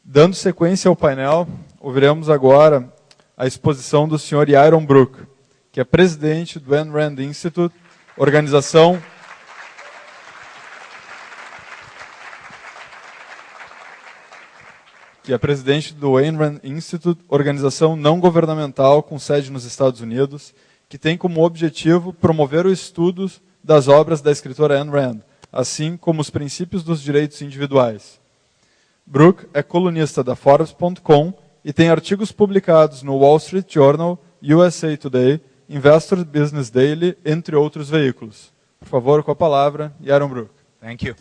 Dando sequência ao painel, ouviremos agora a exposição do Sr. Yaron Brook, que é presidente do Ayn Rand Institute, organização não governamental com sede nos Estados Unidos, que tem como objetivo promover o estudo das obras da escritora Ayn Rand, assim como os princípios dos direitos individuais. Brook é colunista da Forbes.com e tem artigos publicados no Wall Street Journal, USA Today, Investor Business Daily, entre outros veículos. Por favor, com a palavra, Yaron Brook. Thank you.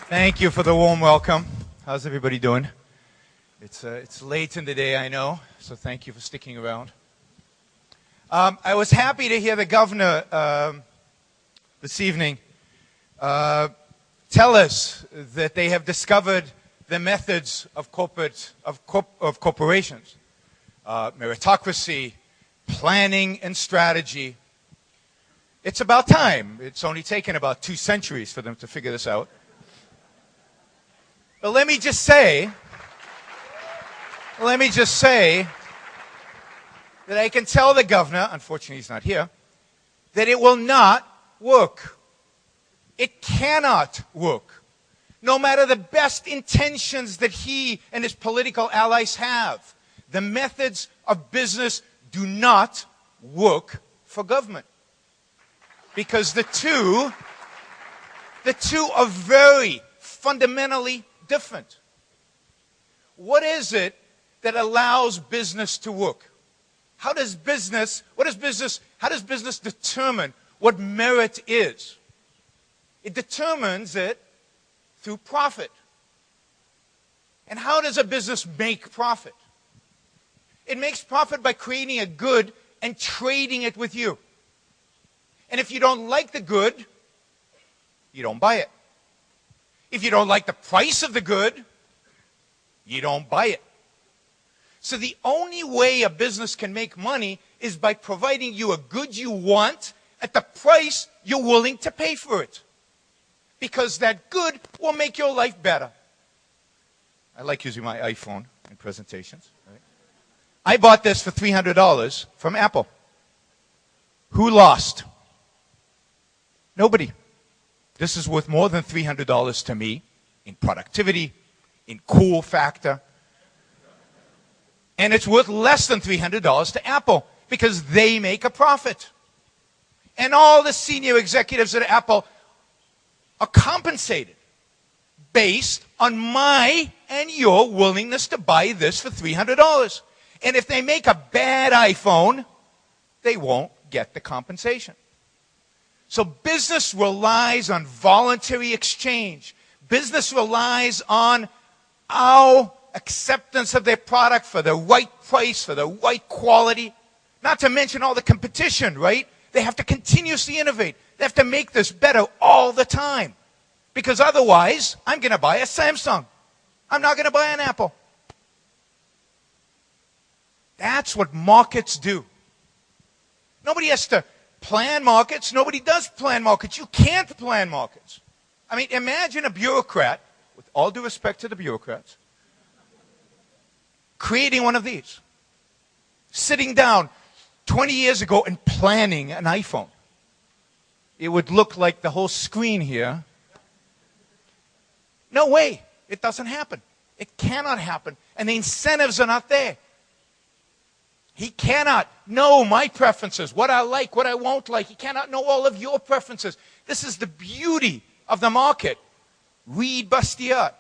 Thank you for the warm welcome. How's everybody doing? It's late in the day, I know, so thank you for sticking around. I was happy to hear the governor this evening tell us that they have discovered the methods of corporations, meritocracy, planning, and strategy. It's about time. It's only taken about 2 centuries for them to figure this out. But let me just say that I can tell the governor, unfortunately he's not here, that it will not work. It cannot work. No matter the best intentions that he and his political allies have, the methods of business do not work for government. Because the two are very fundamentally different. What is it that allows business to work? How does business determine what merit is? It determines it through profit. And how does a business make profit? It makes profit by creating a good and trading it with you. And if you don't like the good, you don't buy it. If you don't like the price of the good, you don't buy it. So the only way a business can make money is by providing you a good you want at the price you're willing to pay for it. Because that good will make your life better. I like using my iPhone in presentations. Right? I bought this for $300 from Apple. Who lost? Nobody. This is worth more than $300 to me in productivity, in cool factor. And it's worth less than $300 to Apple because they make a profit. And all the senior executives at Apple are compensated based on my and your willingness to buy this for $300. And if they make a bad iPhone, they won't get the compensation. So business relies on voluntary exchange. Business relies on our acceptance of their product for the right price, for the right quality. Not to mention all the competition, right? They have to continuously innovate. They have to make this better all the time. Because otherwise, I'm going to buy a Samsung. I'm not going to buy an Apple. That's what markets do. Nobody has to plan markets. Nobody does plan markets. You can't plan markets. I mean, imagine a bureaucrat, with all due respect to the bureaucrats, creating one of these, sitting down 20 years ago and planning an iPhone. It would look like the whole screen here. No way. It doesn't happen. It cannot happen. And the incentives are not there. He cannot know my preferences, what I like, what I won't like. He cannot know all of your preferences. This is the beauty of the market. Read Bastiat.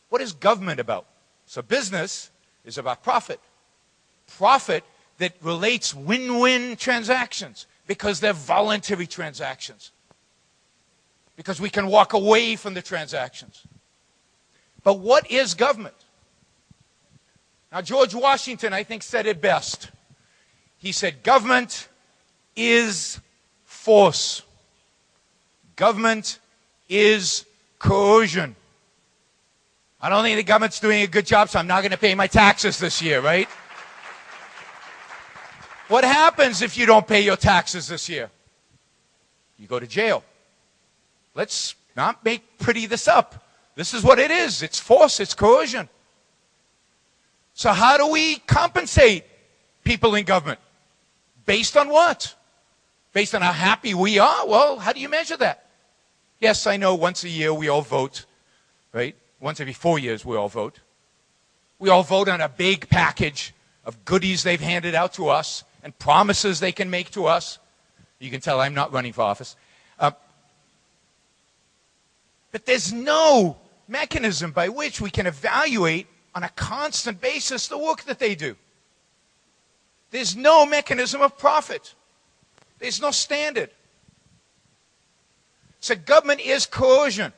What is government about? So business is about profit. Profit that relates win-win transactions because they're voluntary transactions. Because we can walk away from the transactions. But what is government? Now, George Washington, I think, said it best. He said, government is force. Government is coercion. I don't think the government's doing a good job, so I'm not going to pay my taxes this year, right? What happens if you don't pay your taxes this year? you go to jail. Let's not make pretty this up. This is what it is. It's force, it's coercion. So how do we compensate people in government? Based on what? Based on how happy we are? Well, how do you measure that? Yes, I know once a year we all vote, right? Once every 4 years we all vote. We all vote on a big package of goodies they've handed out to us and promises they can make to us. You can tell I'm not running for office. But there's no mechanism by which we can evaluate on a constant basis the work that they do. There's no mechanism of profit. There's no standard. So government is coercion.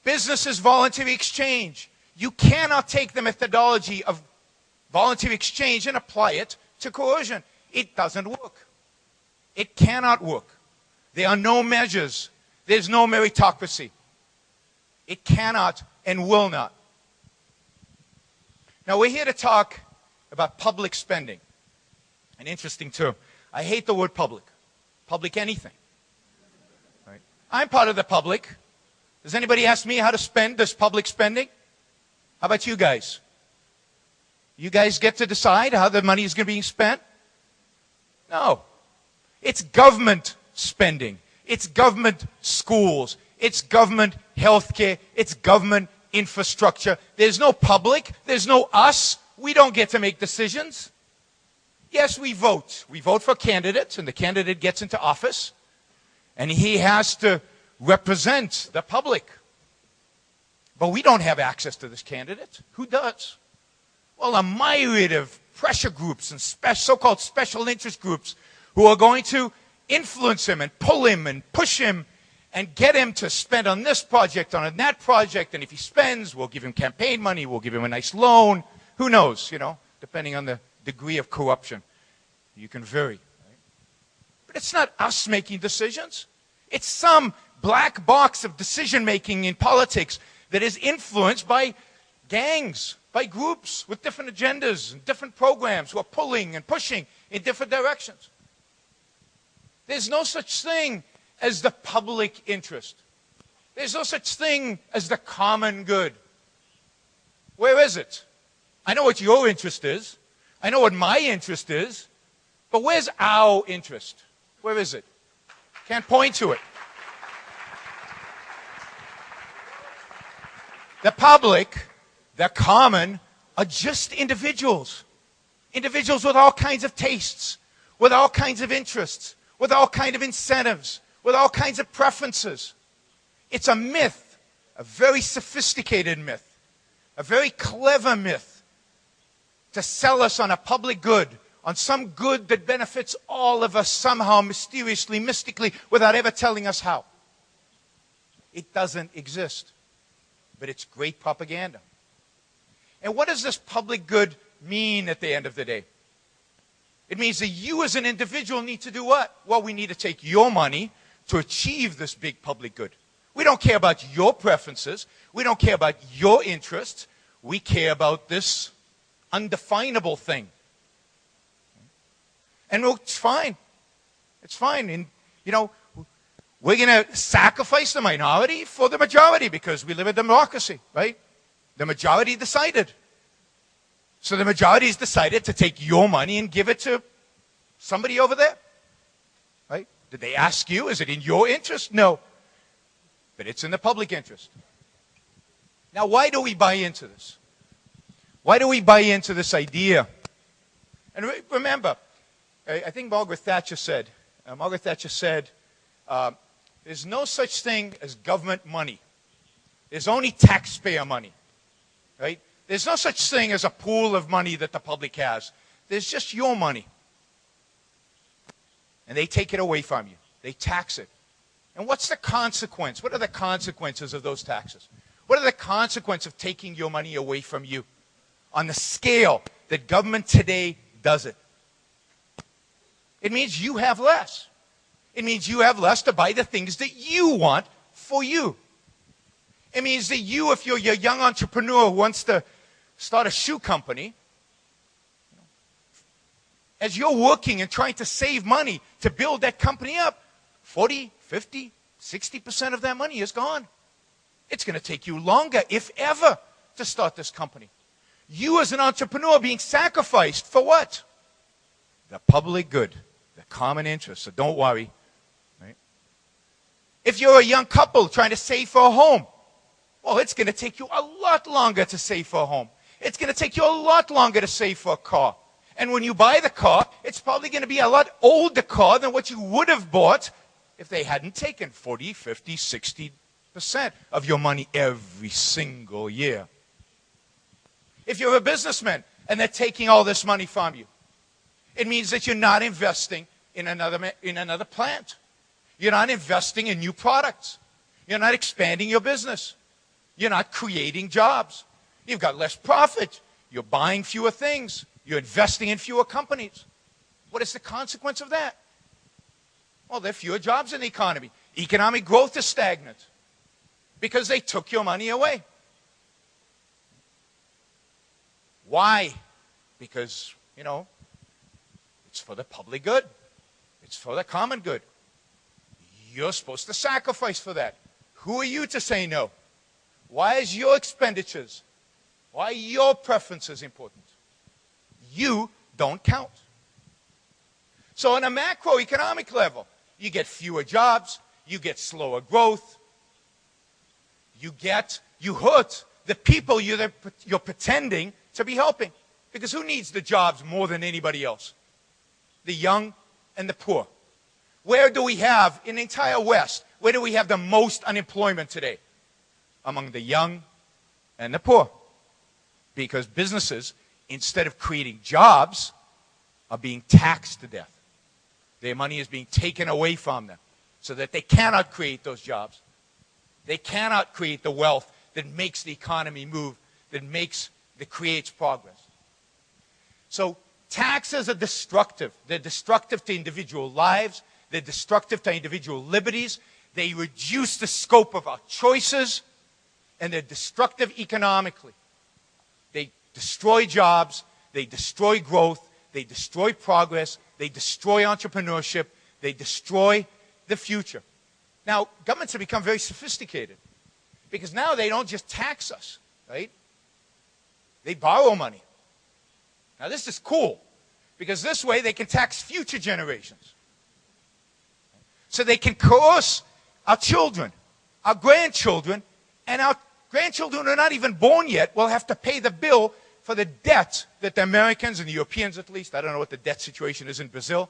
Business is voluntary exchange. You cannot take the methodology of voluntary exchange and apply it to coercion. It doesn't work. It cannot work. There are no measures. There's no meritocracy. It cannot and will not. Now we're here to talk about public spending. An interesting term. I hate the word public. Public anything. Right? I'm part of the public. Does anybody ask me how to spend this public spending? How about you guys? You guys get to decide how the money is going to be spent? No. It's government spending. It's government schools. It's government healthcare. It's government infrastructure. There's no public. There's no us. We don't get to make decisions. Yes, we vote. We vote for candidates, and the candidate gets into office, and he has to represent the public. But we don't have access to this candidate. Who does? Well, a myriad of pressure groups and so-called special interest groups who are going to influence him and pull him and push him and get him to spend on this project, on that project, and if he spends, we'll give him campaign money, we'll give him a nice loan. Who knows, depending on the degree of corruption. You can vary. Right? But it's not us making decisions. It's some black box of decision-making in politics that is influenced by gangs, by groups with different agendas and different programs who are pulling and pushing in different directions. There's no such thing as the public interest. There's no such thing as the common good. Where is it? I know what your interest is. I know what my interest is. But where's our interest? Where is it? Can't point to it. The public, the common, are just individuals. Individuals with all kinds of tastes, with all kinds of interests, with all kinds of incentives, with all kinds of preferences. It's a myth, a very sophisticated myth, a very clever myth to sell us on a public good, on some good that benefits all of us somehow, mysteriously, mystically, without ever telling us how. It doesn't exist, but it's great propaganda. And what does this public good mean at the end of the day? It means that you as an individual need to do what? Well, we need to take your money to achieve this big public good. We don't care about your preferences. We don't care about your interests. We care about this undefinable thing. And it's fine. It's fine. And, we're going to sacrifice the minority for the majority because we live in a democracy, right? The majority decided. So the majority's decided to take your money and give it to somebody over there, right? Did they ask you? Is it in your interest? No. But it's in the public interest. Now, why do we buy into this? Why do we buy into this idea? And remember, I think Margaret Thatcher said, there's no such thing as government money. There's only taxpayer money, right? There's no such thing as a pool of money that the public has. There's just your money. And they take it away from you. They tax it. And what's the consequence? What are the consequences of those taxes? What are the consequences of taking your money away from you on the scale that government today does it? It means you have less. It means you have less to buy the things that you want for you. It means that you, if you're a young entrepreneur who wants to start a shoe company, as you're working and trying to save money to build that company up, 40, 50, 60% of that money is gone. It's going to take you longer, if ever, to start this company. You as an entrepreneur being sacrificed for what? The public good, the common interest. So don't worry. Right? If you're a young couple trying to save for a home, well, it's going to take you a lot longer to save for a home. It's going to take you a lot longer to save for a car. And when you buy the car, it's probably going to be a lot older car than what you would have bought if they hadn't taken 40, 50, 60% of your money every single year. If you're a businessman and they're taking all this money from you, it means that you're not investing in another plant. You're not investing in new products. You're not expanding your business. You're not creating jobs. You've got less profit. You're buying fewer things. You're investing in fewer companies. What is the consequence of that? Well, there are fewer jobs in the economy. Economic growth is stagnant because they took your money away. Why? Because, it's for the public good. It's for the common good. You're supposed to sacrifice for that. Who are you to say no? Why is your expenditures, why are your preferences important? You don't count. So on a macroeconomic level, you get fewer jobs, you get slower growth, you hurt the people you're pretending to be helping. Because who needs the jobs more than anybody else? The young and the poor. Where do we have, in the entire West, where do we have the most unemployment today? Among the young and the poor. Because businesses, instead of creating jobs, are being taxed to death. Their money is being taken away from them so that they cannot create those jobs. They cannot create the wealth that makes the economy move, that creates progress. So taxes are destructive. They're destructive to individual lives. They're destructive to individual liberties. They reduce the scope of our choices, and they're destructive economically. They destroy jobs. They destroy growth. They destroy progress. They destroy entrepreneurship. They destroy the future. Now, governments have become very sophisticated because now they don't just tax us, right? They borrow money. Now, this is cool because this way they can tax future generations. So they can coerce our children, our grandchildren, and our grandchildren who are not even born yet will have to pay the bill for the debt that the Americans and the Europeans, at least, I don't know what the debt situation is in Brazil.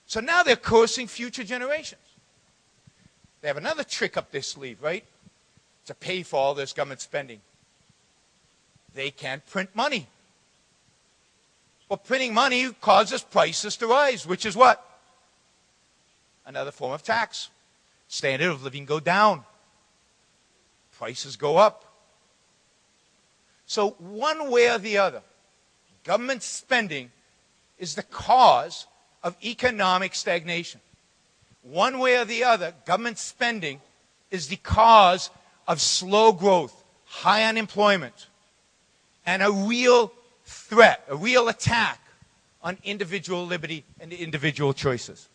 So now they're coercing future generations. They have another trick up their sleeve, right? To pay for all this government spending. They can't print money. Well, printing money causes prices to rise, which is what? Another form of tax. Standard of living go down. Prices go up. So one way or the other, government spending is the cause of economic stagnation. One way or the other, government spending is the cause of slow growth, high unemployment, and a real threat, a real attack on individual liberty and individual choices.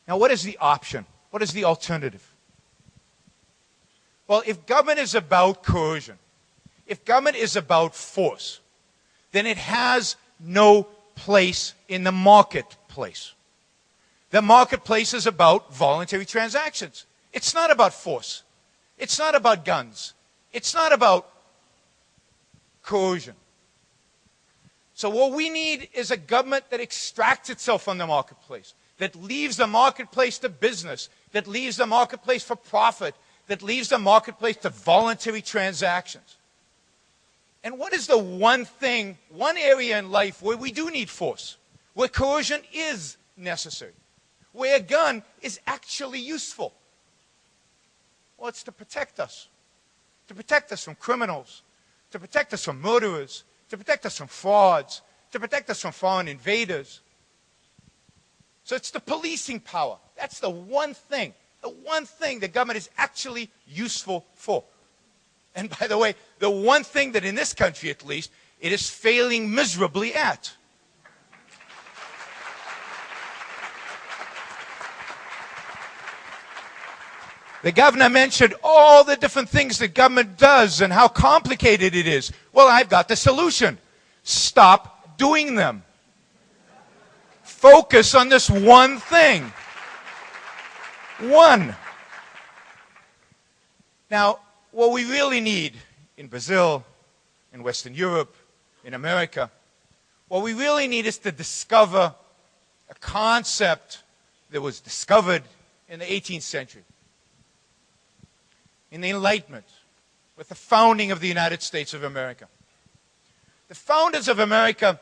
Now, what is the option? What is the alternative? Well, if government is about coercion, if government is about force, then it has no place in the marketplace. The marketplace is about voluntary transactions. It's not about force. It's not about guns. It's not about coercion. So what we need is a government that extracts itself from the marketplace, that leaves the marketplace to business, that leaves the marketplace for profit, that leaves the marketplace to voluntary transactions. And what is the one thing, one area in life where we do need force, where coercion is necessary, where a gun is actually useful? Well, it's to protect us from criminals, to protect us from murderers, to protect us from frauds, to protect us from foreign invaders. So it's the policing power. That's the one thing the government is actually useful for. And by the way, the one thing that in this country at least, it is failing miserably at. The governor mentioned all the different things that government does and how complicated it is. Well, I've got the solution. Stop doing them. Focus on this one thing. One. Now, what we really need in Brazil, in Western Europe, in America, what we really need is to discover a concept that was discovered in the 18th century, in the Enlightenment, with the founding of the United States of America. The founders of America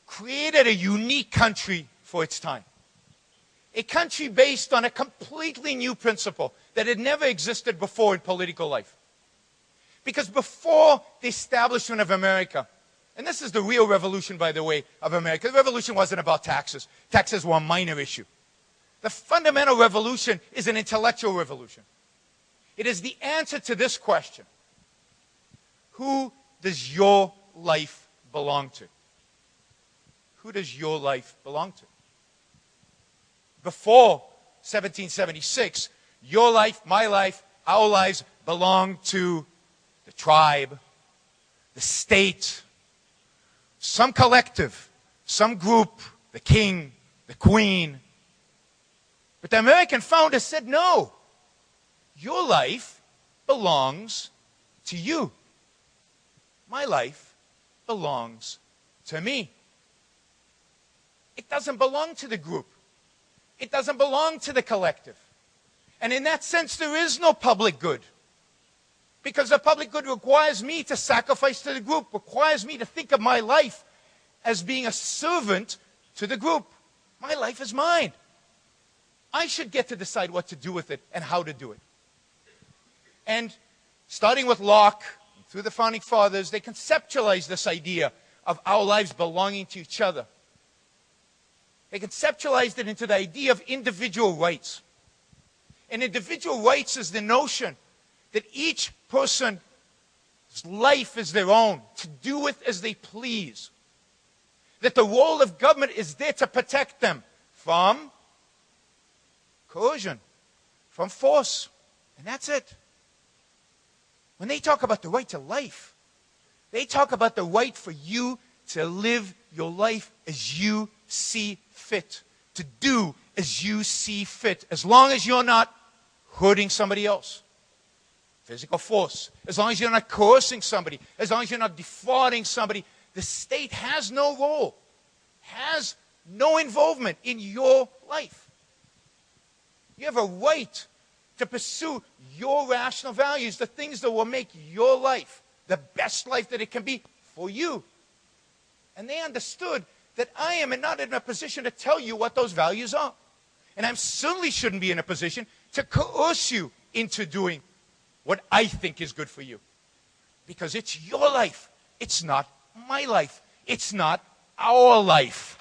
created a unique country for its time. A country based on a completely new principle that had never existed before in political life. Because before the establishment of America, and this is the real revolution, by the way, of America. The revolution wasn't about taxes. Taxes were a minor issue. The fundamental revolution is an intellectual revolution. It is the answer to this question. Who does your life belong to? Who does your life belong to? Before 1776, your life, my life, our lives belonged to the tribe, the state, some collective, some group, the king, the queen. But the American founders said, no, your life belongs to you. My life belongs to me. It doesn't belong to the group. It doesn't belong to the collective. And in that sense, there is no public good. Because the public good requires me to sacrifice to the group, requires me to think of my life as being a servant to the group. My life is mine. I should get to decide what to do with it and how to do it. And starting with Locke, through the Founding Fathers, they conceptualized this idea of our lives belonging to each other. They conceptualized it into the idea of individual rights. And individual rights is the notion that each person's life is their own, to do with as they please. That the role of government is there to protect them from coercion, from force. And that's it. When they talk about the right to life, they talk about the right for you to live your life as you see fit, to do as you see fit, as long as you're not hurting somebody else. Physical force. As long as you're not coercing somebody, as long as you're not defrauding somebody, the state has no role, has no involvement in your life. You have a right to pursue your rational values, the things that will make your life the best life that it can be for you. And they understood that I am not in a position to tell you what those values are. And I certainly shouldn't be in a position to coerce you into doing what I think is good for you. Because it's your life. It's not my life. It's not our life.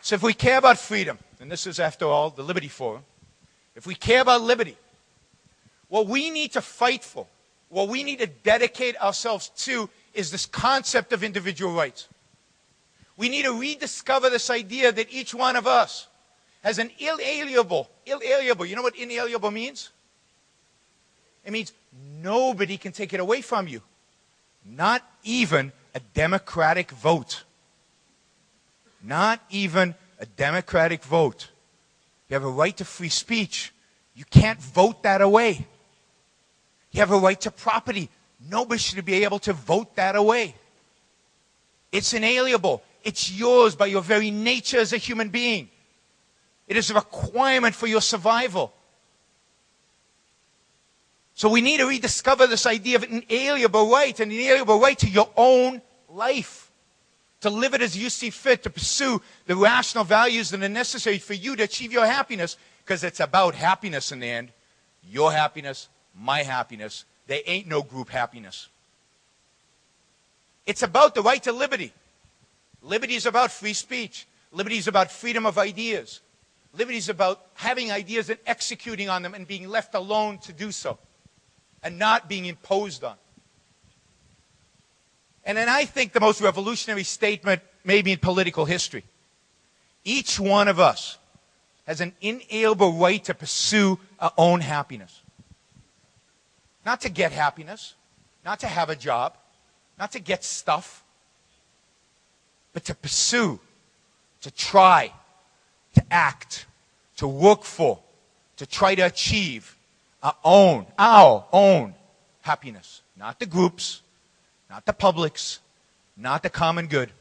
So if we care about freedom, and this is, after all, the Liberty Forum, if we care about liberty, what we need to fight for, what we need to dedicate ourselves to, is this concept of individual rights. We need to rediscover this idea that each one of us has an inalienable, you know what inalienable means? It means nobody can take it away from you. Not even a democratic vote. Not even a democratic vote. You have a right to free speech. You can't vote that away. You have a right to property. Nobody should be able to vote that away. It's inalienable. It's yours by your very nature as a human being. It is a requirement for your survival. So we need to rediscover this idea of an inalienable right, an inalienable right to your own life. To live it as you see fit, to pursue the rational values that are necessary for you to achieve your happiness, because it's about happiness in the end. Your happiness, my happiness. There ain't no group happiness. It's about the right to liberty. Liberty is about free speech. Liberty is about freedom of ideas. Liberty is about having ideas and executing on them and being left alone to do so, and not being imposed on. And then I think the most revolutionary statement maybe in political history Each one of us has an inalienable right to pursue our own happiness. Not to get happiness, not to have a job, not to get stuff, but to pursue, to try, to act, to work for, to try to achieve our own happiness. Not the groups, not the public's, not the common good.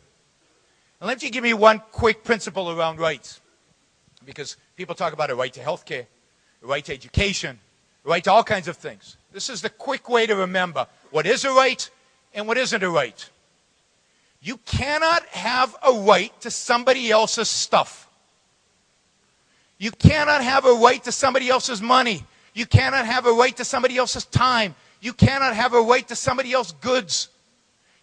And let me give you one quick principle around rights. Because people talk about a right to health care, a right to education, a right to all kinds of things. This is the quick way to remember what is a right and what isn't a right. You cannot have a right to somebody else's stuff. You cannot have a right to somebody else's money. You cannot have a right to somebody else's time. You cannot have a right to somebody else's goods.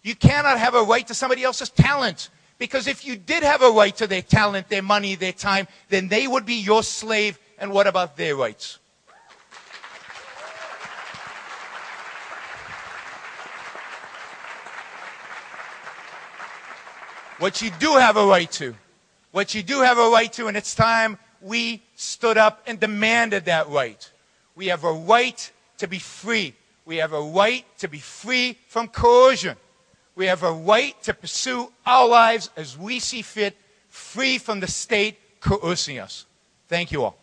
You cannot have a right to somebody else's talent. Because if you did have a right to their talent, their money, their time, then they would be your slave. And what about their rights? What you do have a right to, and it's time we stood up and demanded that right. We have a right to be free. We have a right to be free from coercion. We have a right to pursue our lives as we see fit, free from the state coercing us. Thank you all.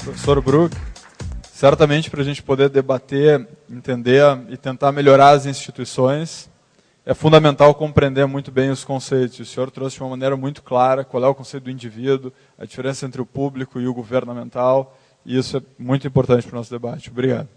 Professor Brook, certamente para a gente poder debater, entender e tentar melhorar as instituições, é fundamental compreender muito bem os conceitos. O senhor trouxe de uma maneira muito clara qual é o conceito do indivíduo, a diferença entre o público e o governamental, e isso é muito importante para o nosso debate. Obrigado.